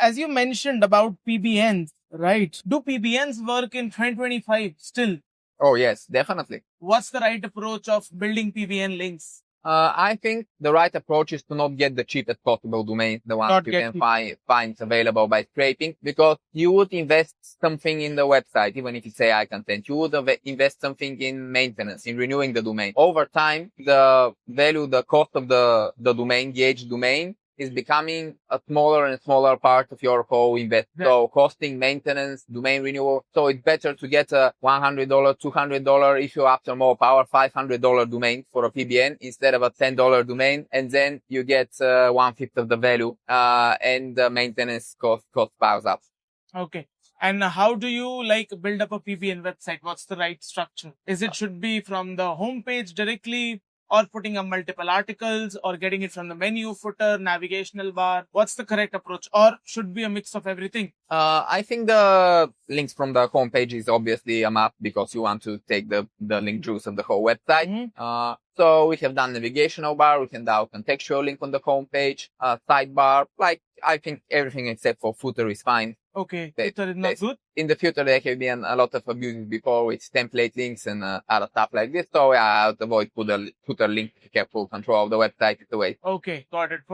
as you mentioned about PBNs, right? Do PBNs work in 2025 still? Oh, yes, definitely. What's the right approach of building PBN links? I think the right approach is to not get the cheapest possible domain, the ones Not you get can cheap. find available by scraping, because you would invest something in the website, even if it's AI content. You would invest something in maintenance, in renewing the domain. Over time, the value, the cost of the domain, the edge domain, is becoming a smaller and smaller part of your whole investment. So costing maintenance, domain renewal. So it's better to get a $100, $200 if you're after more power, $500 domain for a PBN instead of a $10 domain. And then you get 1/5 of the value, and the maintenance cost piles up. Okay. And how do you build up a PBN website? What's the right structure? Is it should be from the homepage directly, or putting up multiple articles, or getting it from the menu, footer, navigational bar? What's the correct approach? Or should be a mix of everything? I think the links from the homepage is obviously a must because you want to take the link juice of the whole website. So we have done navigational bar, we can do contextual link on the homepage, sidebar, I think everything except for footer is fine. Okay, footer is not good. In the future, there have been a lot of abuses before with template links and other stuff like this. So I would avoid footer link to get full control of the website. It's the way. Okay, got it.